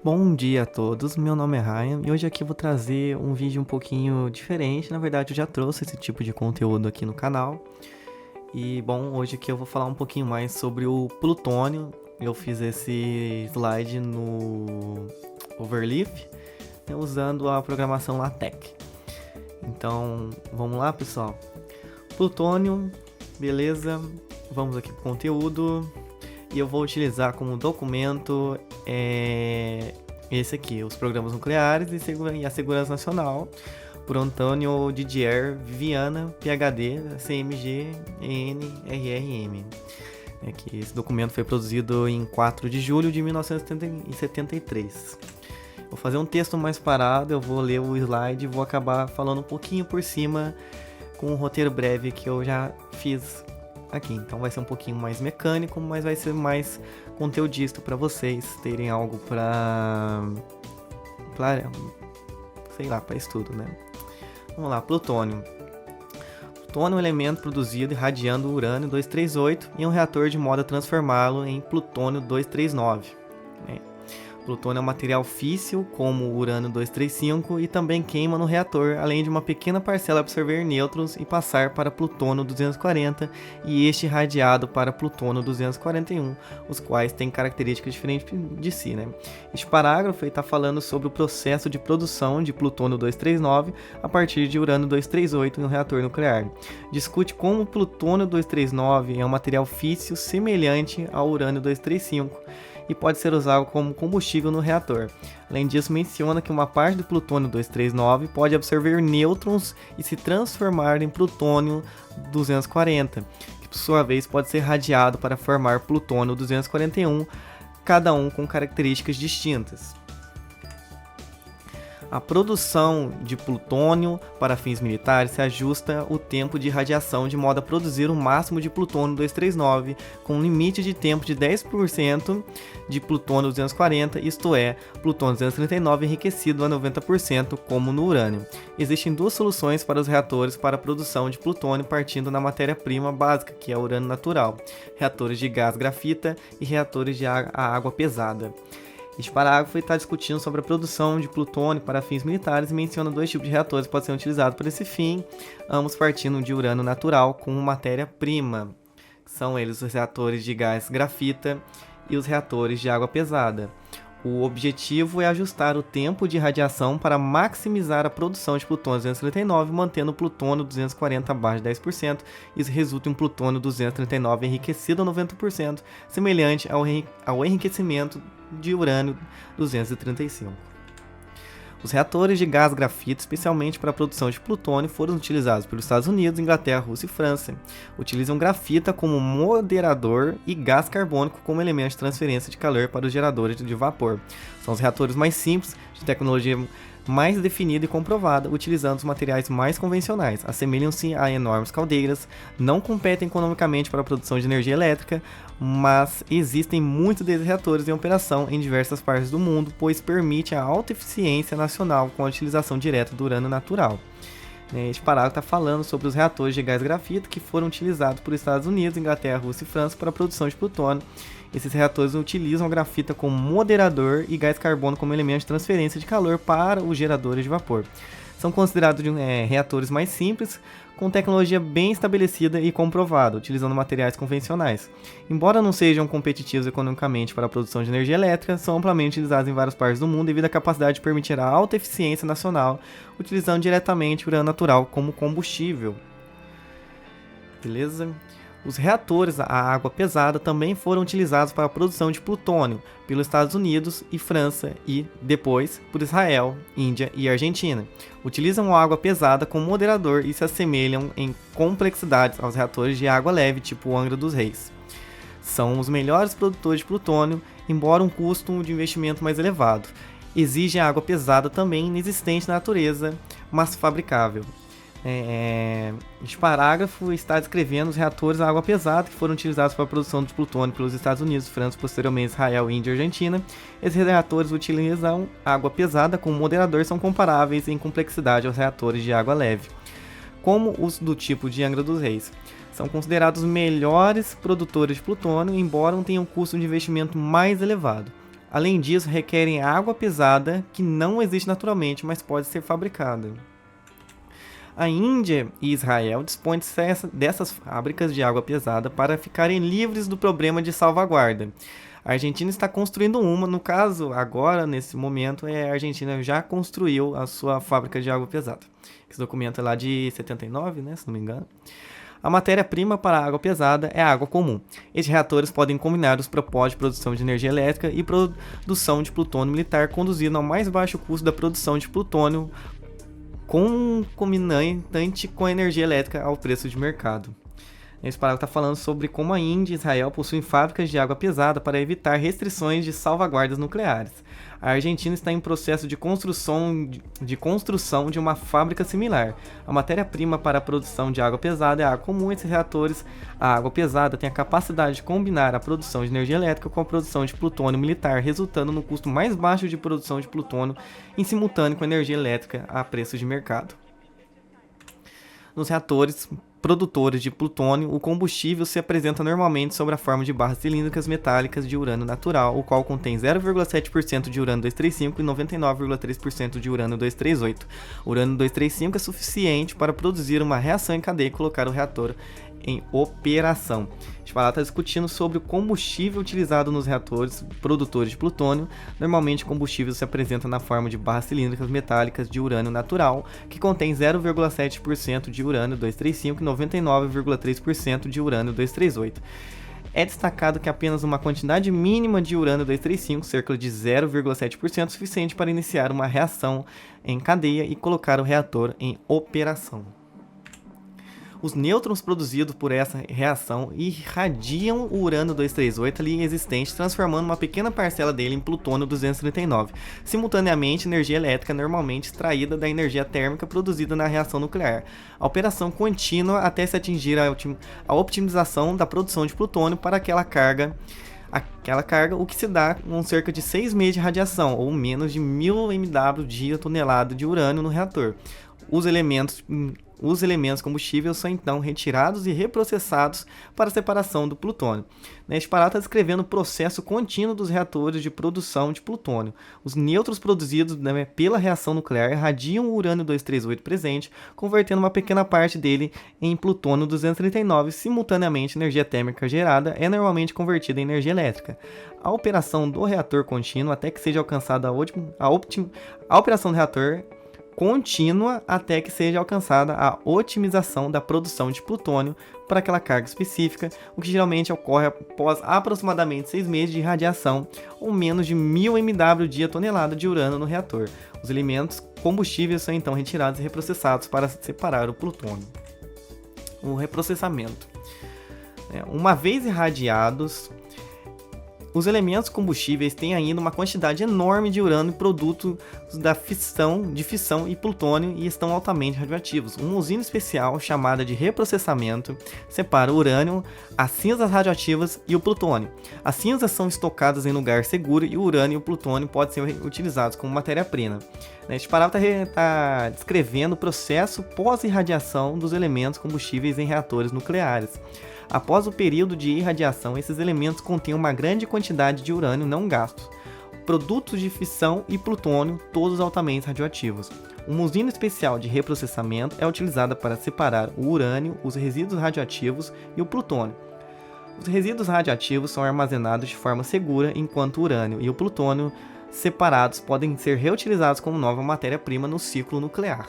Bom dia a todos, meu nome é Ryan e hoje aqui eu vou trazer um vídeo um pouquinho diferente. Na verdade, eu já trouxe esse tipo de conteúdo aqui no canal. E bom, hoje aqui eu vou falar um pouquinho mais sobre o plutônio. Eu fiz esse slide no Overleaf, né, usando a programação LaTeX. Então, vamos lá, pessoal. Plutônio, beleza? Vamos aqui para o conteúdo. E eu vou utilizar como documento esse aqui, os programas nucleares e a segurança nacional, por Antônio Didier Viana, PhD, CMG, NRRM. Esse documento foi produzido em 4 de julho de 1973. Vou fazer um texto mais parado, eu vou ler o slide e vou acabar falando um pouquinho por cima com um roteiro breve que eu já fiz aqui. Então vai ser um pouquinho mais mecânico, mas vai ser mais conteudista para vocês terem algo para sei lá, para estudo, né? Vamos lá, plutônio. Plutônio é um elemento produzido irradiando urânio 238 e um reator de modo a transformá-lo em plutônio 239. Plutônio é um material físsil, como o urânio 235, e também queima no reator, além de uma pequena parcela absorver nêutrons e passar para plutônio 240 e este irradiado para plutônio 241, os quais têm características diferentes de si. Este parágrafo está falando sobre o processo de produção de plutônio 239 a partir de urânio 238 no reator nuclear. Discute como o plutônio 239 é um material físsil semelhante ao urânio 235, e pode ser usado como combustível no reator. Além disso, menciona que uma parte do plutônio 239 pode absorver nêutrons e se transformar em plutônio 240, que por sua vez pode ser radiado para formar plutônio 241, cada um com características distintas. A produção de plutônio para fins militares se ajusta ao tempo de radiação de modo a produzir o máximo de plutônio 239 com um limite de tempo de 10% de plutônio 240, isto é, plutônio 239 enriquecido a 90% como no urânio. Existem duas soluções para os reatores para a produção de plutônio partindo da matéria-prima básica, que é o urânio natural, reatores de gás grafita e reatores de água pesada. Este parágrafo está discutindo sobre a produção de plutônio para fins militares e menciona dois tipos de reatores que podem ser utilizados para esse fim, ambos partindo de urânio natural como matéria-prima. São eles os reatores de gás grafita e os reatores de água pesada. O objetivo é ajustar o tempo de radiação para maximizar a produção de plutônio 239, mantendo o plutônio 240 abaixo de 10%. Isso resulta em um plutônio 239 enriquecido a 90%, semelhante ao enriquecimento de urânio 235. Os reatores de gás grafito, especialmente para a produção de plutônio, foram utilizados pelos Estados Unidos, Inglaterra, Rússia e França. Utilizam grafita como moderador e gás carbônico como elemento de transferência de calor para os geradores de vapor. São os reatores mais simples, de tecnologia mais definida e comprovada, utilizando os materiais mais convencionais. Assemelham-se a enormes caldeiras, não competem economicamente para a produção de energia elétrica, mas existem muitos desses reatores em operação em diversas partes do mundo, pois permite a alta eficiência nacional com a utilização direta do urânio natural. Este parágrafo está falando sobre os reatores de gás grafito que foram utilizados por Estados Unidos, Inglaterra, Rússia e França para a produção de plutônio. Esses reatores utilizam a grafita como moderador e gás carbono como elemento de transferência de calor para os geradores de vapor. São considerados reatores mais simples, com tecnologia bem estabelecida e comprovada, utilizando materiais convencionais. Embora não sejam competitivos economicamente para a produção de energia elétrica, são amplamente utilizados em várias partes do mundo devido à capacidade de permitir a alta eficiência nacional, utilizando diretamente o urânio natural como combustível. Beleza? Os reatores a água pesada também foram utilizados para a produção de plutônio pelos Estados Unidos e França e, depois, por Israel, Índia e Argentina. Utilizam a água pesada como moderador e se assemelham em complexidades aos reatores de água leve tipo Angra dos Reis. São os melhores produtores de plutônio, embora um custo de investimento mais elevado. Exigem água pesada também inexistente na natureza, mas fabricável. Este parágrafo está descrevendo os reatores a água pesada que foram utilizados para a produção de plutônio pelos Estados Unidos, França, posteriormente Israel, Índia e Argentina. Esses reatores utilizam água pesada como moderador e são comparáveis em complexidade aos reatores de água leve, como os do tipo de Angra dos Reis. São considerados melhores produtores de plutônio, embora tenham um custo de investimento mais elevado. Além disso, requerem água pesada que não existe naturalmente, mas pode ser fabricada. A Índia e Israel dispõem dessas fábricas de água pesada para ficarem livres do problema de salvaguarda. A Argentina está construindo uma, no caso, agora, nesse momento, a Argentina já construiu a sua fábrica de água pesada. Esse documento é lá de 79, né, se não me engano. A matéria-prima para a água pesada é a água comum. Estes reatores podem combinar os propósitos de produção de energia elétrica e produção de plutônio militar, conduzindo ao mais baixo custo da produção de plutônio concomitante com a energia elétrica ao preço de mercado. Esse parágrafo está falando sobre como a Índia e Israel possuem fábricas de água pesada para evitar restrições de salvaguardas nucleares. A Argentina está em processo de construção de uma fábrica similar. A matéria-prima para a produção de água pesada é a água comum. Esses reatores, a água pesada tem a capacidade de combinar a produção de energia elétrica com a produção de plutônio militar, resultando no custo mais baixo de produção de plutônio em simultâneo com a energia elétrica a preço de mercado. Nos reatores produtores de plutônio, o combustível se apresenta normalmente sob a forma de barras cilíndricas metálicas de urânio natural, o qual contém 0,7% de urânio-235 e 99,3% de urânio-238. O urânio-235 é suficiente para produzir uma reação em cadeia e colocar o reator em operação. Este parágrafo está discutindo sobre o combustível utilizado nos reatores produtores de plutônio. Normalmente o combustível se apresenta na forma de barras cilíndricas metálicas de urânio natural, que contém 0,7% de urânio-235 e 99,3% de urânio-238. É destacado que apenas uma quantidade mínima de urânio-235, cerca de 0,7%, é suficiente para iniciar uma reação em cadeia e colocar o reator em operação. Os nêutrons produzidos por essa reação irradiam o urânio-238 ali existente, transformando uma pequena parcela dele em plutônio-239. Simultaneamente, energia elétrica é normalmente extraída da energia térmica produzida na reação nuclear. A operação contínua até se atingir a optimização da produção de plutônio para aquela carga, o que se dá com cerca de 6 meses de radiação, ou menos de 1000 mW dia tonelada de urânio no reator. Os elementos combustíveis são então retirados e reprocessados para a separação do plutônio. Este parágrafo está descrevendo o processo contínuo dos reatores de produção de plutônio. Os nêutrons produzidos pela reação nuclear irradiam o urânio-238 presente, convertendo uma pequena parte dele em plutônio-239. Simultaneamente, a energia térmica gerada é normalmente convertida em energia elétrica. A operação do reator contínuo até que seja alcançada a operação do reator contínua até que seja alcançada a otimização da produção de plutônio para aquela carga específica, o que geralmente ocorre após aproximadamente 6 meses de radiação ou menos de 1000 mW dia tonelada de urânio no reator. Os elementos combustíveis são então retirados e reprocessados para separar o plutônio. O reprocessamento. Uma vez irradiados, os elementos combustíveis têm ainda uma quantidade enorme de urânio, produto da fissão e plutônio, e estão altamente radioativos. Uma usina especial, chamada de reprocessamento, separa o urânio, as cinzas radioativas e o plutônio. As cinzas são estocadas em lugar seguro e o urânio e o plutônio podem ser utilizados como matéria-prima. Este parágrafo está descrevendo o processo pós-irradiação dos elementos combustíveis em reatores nucleares. Após o período de irradiação, esses elementos contêm uma grande quantidade de urânio não gastos, produtos de fissão e plutônio, todos altamente radioativos. Uma usina especial de reprocessamento é utilizada para separar o urânio, os resíduos radioativos e o plutônio. Os resíduos radioativos são armazenados de forma segura, enquanto o urânio e o plutônio separados podem ser reutilizados como nova matéria-prima no ciclo nuclear.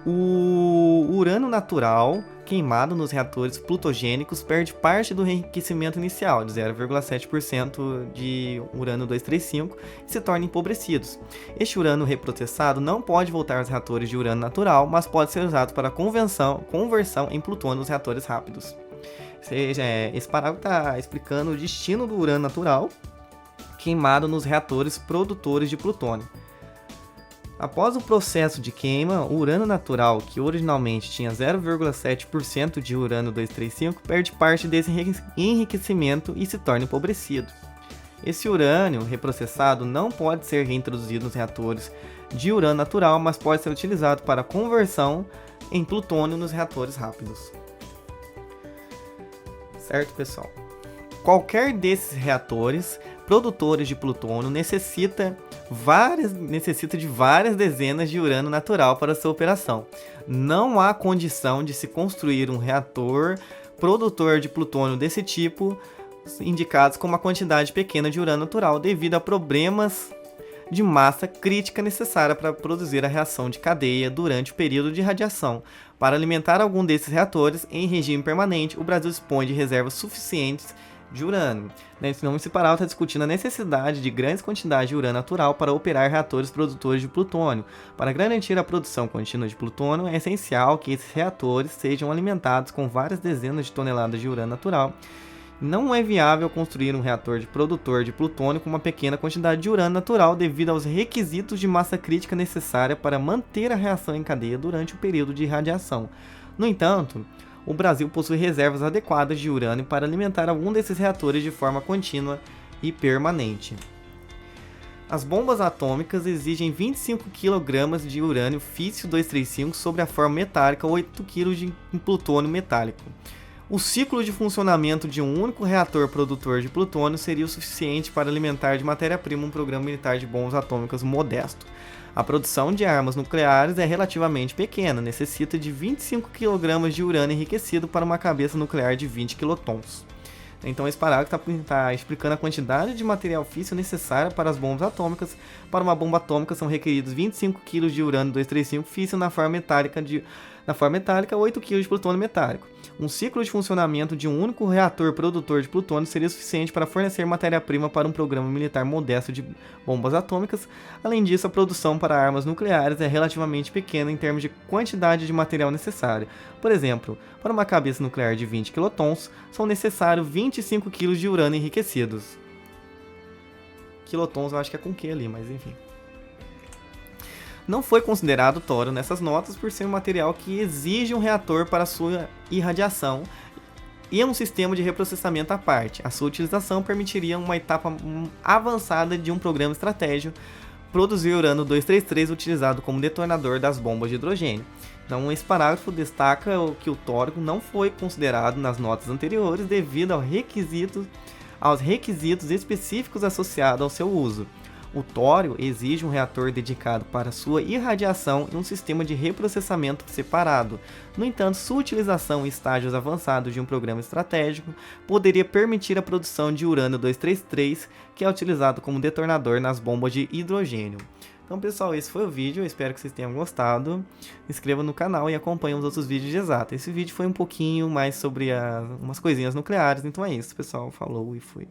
O urânio natural queimado nos reatores plutogênicos perde parte do enriquecimento inicial, de 0,7% de urânio-235, e se torna empobrecidos. Este urânio reprocessado não pode voltar aos reatores de urânio natural, mas pode ser usado para conversão em plutônio nos reatores rápidos. Ou seja, esse parágrafo está explicando o destino do urânio natural queimado nos reatores produtores de plutônio. Após o processo de queima, o urânio natural, que originalmente tinha 0,7% de urânio-235, perde parte desse enriquecimento e se torna empobrecido. Esse urânio reprocessado não pode ser reintroduzido nos reatores de urânio natural, mas pode ser utilizado para conversão em plutônio nos reatores rápidos. Certo, pessoal? Qualquer desses reatores produtores de plutônio necessita de várias dezenas de urânio natural para sua operação. Não há condição de se construir um reator produtor de plutônio desse tipo, indicados com uma quantidade pequena de urânio natural, devido a problemas de massa crítica necessária para produzir a reação de cadeia durante o período de radiação. Para alimentar algum desses reatores em regime permanente, o Brasil dispõe de reservas suficientes de urânio. Esse parágrafo está discutindo a necessidade de grandes quantidades de urânio natural para operar reatores produtores de plutônio. Para garantir a produção contínua de plutônio, é essencial que esses reatores sejam alimentados com várias dezenas de toneladas de urânio natural. Não é viável construir um reator produtor de plutônio com uma pequena quantidade de urânio natural devido aos requisitos de massa crítica necessária para manter a reação em cadeia durante o período de irradiação. No entanto, o Brasil possui reservas adequadas de urânio para alimentar algum desses reatores de forma contínua e permanente. As bombas atômicas exigem 25 kg de urânio físio-235 sobre a forma metálica ou 8 kg de plutônio metálico. O ciclo de funcionamento de um único reator produtor de plutônio seria o suficiente para alimentar de matéria-prima um programa militar de bombas atômicas modesto. A produção de armas nucleares é relativamente pequena, necessita de 25 kg de urânio enriquecido para uma cabeça nuclear de 20 quilotons. Então esse parágrafo está explicando a quantidade de material físsil necessária para as bombas atômicas. Para uma bomba atômica são requeridos 25 kg de urânio 235 físsil na forma metálica 8 kg de plutônio metálico. Um ciclo de funcionamento de um único reator produtor de plutônio seria suficiente para fornecer matéria-prima para um programa militar modesto de bombas atômicas. Além disso, a produção para armas nucleares é relativamente pequena em termos de quantidade de material necessário. Por exemplo, para uma cabeça nuclear de 20 quilotons, são necessários 25 kg de urânio enriquecidos. Quilotons eu acho que é com Q ali, mas enfim. Não foi considerado tório nessas notas por ser um material que exige um reator para sua irradiação e um sistema de reprocessamento à parte. A sua utilização permitiria uma etapa avançada de um programa estratégico, produzir urânio 233 utilizado como detonador das bombas de hidrogênio. Então esse parágrafo destaca que o tório não foi considerado nas notas anteriores devido aos requisitos específicos associados ao seu uso. O tório exige um reator dedicado para sua irradiação e um sistema de reprocessamento separado. No entanto, sua utilização em estágios avançados de um programa estratégico poderia permitir a produção de urânio 233, que é utilizado como detonador nas bombas de hidrogênio. Então, pessoal, esse foi o vídeo. Eu espero que vocês tenham gostado. Se inscreva no canal e acompanhe os outros vídeos de exato. Esse vídeo foi um pouquinho mais sobre umas coisinhas nucleares. Então é isso, pessoal. Falou e fui.